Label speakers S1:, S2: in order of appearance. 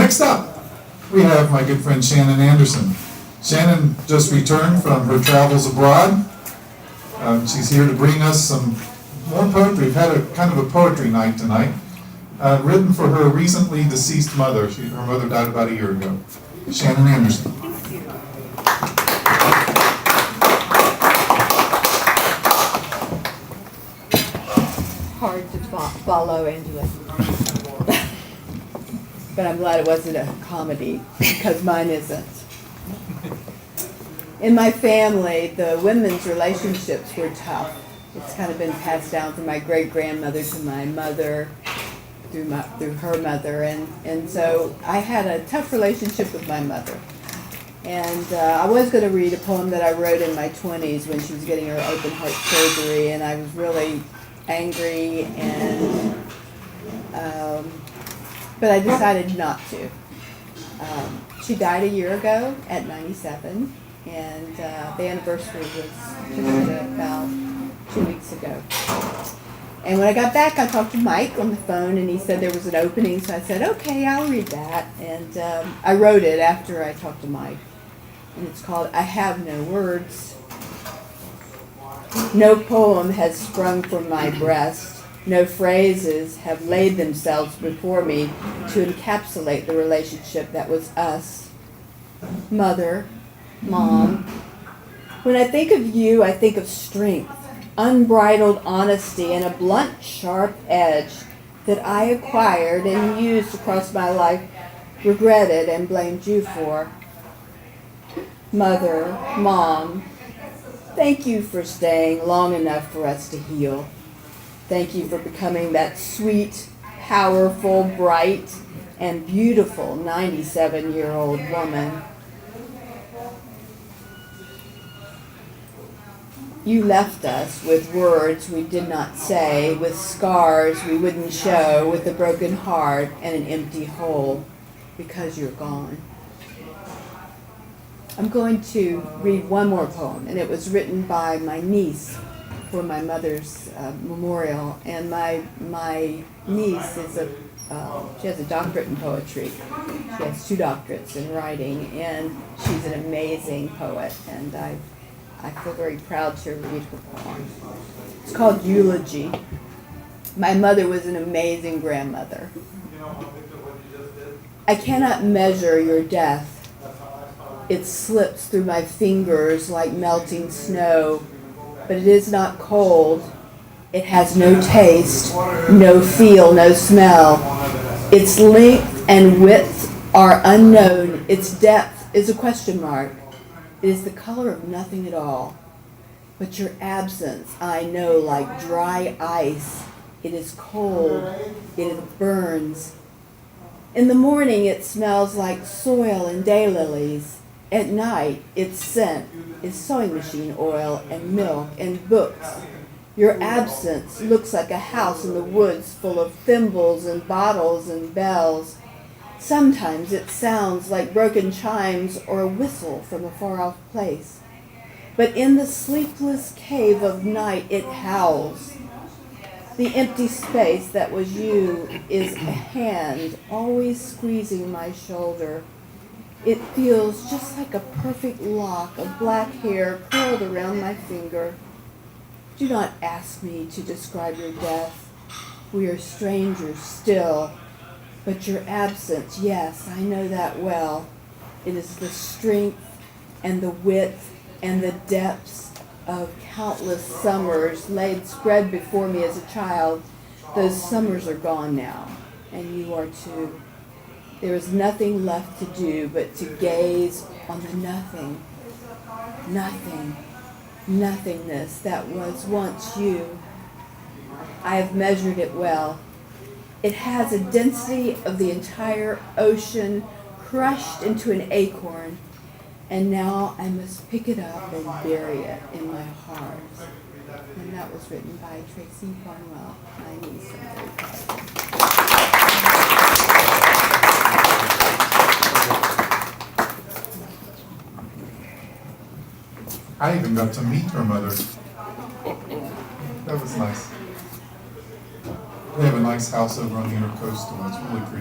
S1: Next up, we have my good friend Shannon Andersen. Shannon just returned from her travels abroad. She's here to bring us some more poetry. We've had a kind of a poetry night tonight, written for her recently deceased mother. Her mother died about a year ago. Shannon Andersen.
S2: Hard to follow into it. But I'm glad it wasn't a comedy, because mine isn't. In my family, the women's relationships were tough. It's kind of been passed down from my great-grandmother to my mother, through her mother, and so I had a tough relationship with my mother. And I was going to read a poem that I wrote in my 20s when she was getting her open heart surgery, and I was really angry, and but I decided not to. She died a year ago at 97, and the anniversary was just about 2 weeks ago. And when I got back, I talked to Mike on the phone, and he said there was an opening, so I said, okay, I'll read that. And I wrote it after I talked to Mike, and it's called I Have No Words. No poem has sprung from my breast. No phrases have laid themselves before me to encapsulate the relationship that was us. Mother, Mom. When I think of you, I think of strength, unbridled honesty, and a blunt, sharp edge that I acquired and used across my life, regretted and blamed you for. Mother, Mom, thank you for staying long enough for us to heal. Thank you for becoming that sweet, powerful, bright, and beautiful 97-year-old woman. You left us with words we did not say, with scars we wouldn't show, with a broken heart and an empty hole, because you're gone. I'm going to read one more poem, and it was written by my niece for my mother's memorial. And my niece is she has a doctorate in poetry. She has 2 doctorates in writing, and she's an amazing poet, and I feel very proud to read her poem. It's called Eulogy. My mother was an amazing grandmother. I cannot measure your death. It slips through my fingers like melting snow, but it is not cold. It has no taste, no feel, no smell. Its length and width are unknown. Its depth is a question mark. It is the color of nothing at all. But your absence, I know, like dry ice. It is cold. It burns. In the morning, it smells like soil and daylilies. At night, its scent is sewing machine oil and milk and books. Your absence looks like a house in the woods full of thimbles and bottles and bells. Sometimes it sounds like broken chimes or a whistle from a far-off place. But in the sleepless cave of night, it howls. The empty space that was you is a hand always squeezing my shoulder. It feels just like a perfect lock of black hair curled around my finger. Do not ask me to describe your death. We are strangers still. But your absence, yes, I know that well. It is the strength and the width and the depths of countless summers spread before me as a child. Those summers are gone now, and you are too. There is nothing left to do but to gaze on the nothing, nothingness that was once you. I have measured it well. It has a density of the entire ocean crushed into an acorn, and now I must pick it up and bury it in my heart. And that was written by Tracy Barnwell, my niece. I'm very proud of her.
S1: I even got to meet her mother. That was nice. They have a nice house over on the Intercoastal. It's really pretty.